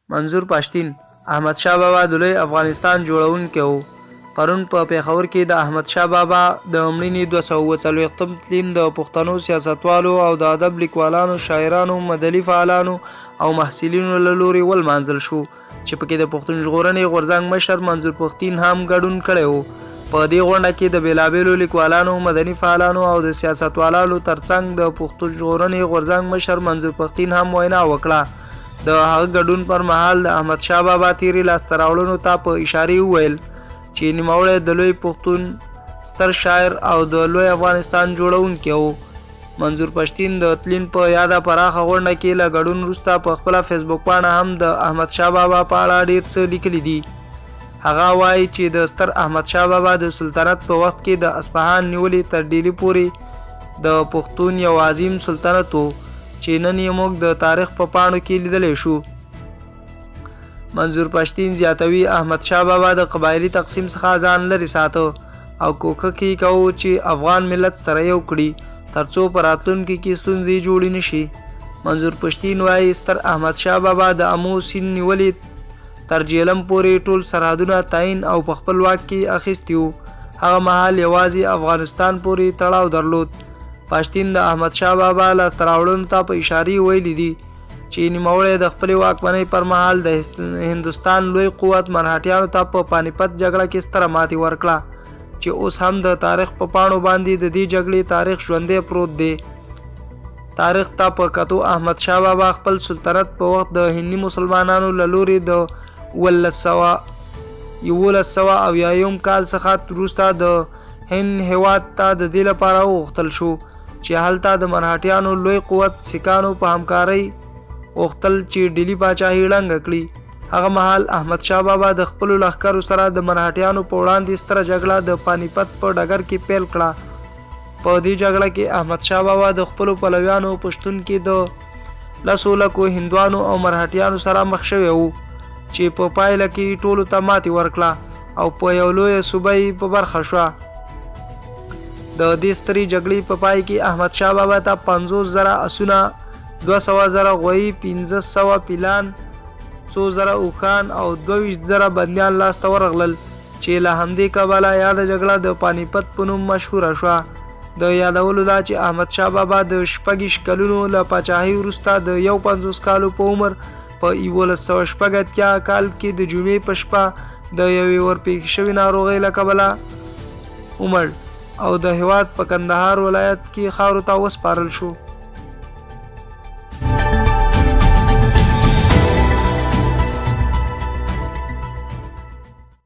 منظور پښتين احمد شاه بابا د لوی افغانستان جوړونکی و. پرون په پیښور کې د احمد شاه بابا د مړینې 240م تلین د پښتنو سیاستوالو او د ادب لیکوالانو، شاعرانو، مدني فعالانو او محصلینو له لوري ولمانځل شو چې پکې د پښتون ژغورنې غورځنګ مشر منظور پښتين هم ګډون کړی و. په دې غونډه کې د بیلابیلو لیکوالانو، مدني فعالانو او د سیاستوالانو ترڅنګ د پښتون ژغورنې غورځنګ مشر منظور پښتين هم وینا وکړه. د هغه ګډون پر مهال د احمد شاه بابا تیری لاسته راوړنو ته په اشاره وویل چې نوموړی د لوی پښتون ستر شاعر او د لوی افغانستان جوړونکی و. منظور پښتين د تلین په یاده پراخه غونډه کې له ګډون وروسته په خپله فیسبوک پاڼه هم د احمد شاه بابا په اړه ډېر څه لیکلي دي. هغه وایي چې د ستر احمد شاه بابا د سلطنت په وخت کې د اصفهان نیولې تر ډیلي پورې د پښتون یو عظیم سلطنت و چې نن یې موږ د تاریخ په پاڼو کې لیدلی شو. منظور پښتين زیاتوي احمد شاه بابا د قبایلي تقسیم څخه ځان لرې ساته او کوښښ یې کوو چې افغان ملت سره یو کړي ترڅو په راتلونکي کې ستونزې جوړې نه شي. منظور پښتين وایي ستر احمد شاه بابا د امو سیند نیولې تر جیلم پورې ټول سرحدونه تعین او په خپل واک کې اخیستي وو. هغه مهال یوازې افغانستان پورې تړاو درلود. پښتين د احمد شاه بابا لاسته راوړنو ته په اشاره ویلي دي چې نوموړی د خپلې واکمنۍ پر مهال د هندوستان لوی قوت مرهټیانو ته په پانیپت جګړه کې ستره ماتې ورکړه چې اوس هم د تاریخ په پاڼو باندې د دې جګړې تاریخ ژوندی پروت دی. تاریخ ته په کتو احمد شاه بابا خپل سلطنت په وخت د هندي مسلمانانو له لوري د 1100 کال څخه وروسته د هند هیواد ته د دې لپاره وغوښتل شو چې هلته د مرهټیانو لوی قوت سیکانو په همکارۍ غوښتل چې ډیلي پاچاهي ړنګه کړي. هغه مهال احمد شاه بابا د خپلو لښکرو سره د مرهټیانو په وړاندې ستره جګړه د پانیپت په ډګر کې پیل کړه. په دې جګړه کې احمد شاه بابا د خپلو پلویانو په شتون کې د 100 لکو هندوانو او مرهټیانو سره مخ شوی و چې په پایله کې ټولو ته ماتې ورکړه او په یو لویه صوبه یې په برخه شوه. د دې سترې جګړې په پای کې احمد شاه بابا ته 50,000 اسونه، 200,000 غویي، 1500 پیلان، 100,000 اوښان او 22,000 بندیان لاسته ورغلل چې له همدې کبله یاده جګړه د پانیپت په نوم مشهوره شوه. د یادولو دا چې احمد شاه بابا د 26 کلونو له پاچاهۍ وروسته د 51 کالو په عمر په 1186 کال کې د جمعې په شپه د یوې ورپېښې شوې ناروغۍ له کبله ومړ او د هېواد په کندهار ولایت کې خاورو ته وسپارل شو.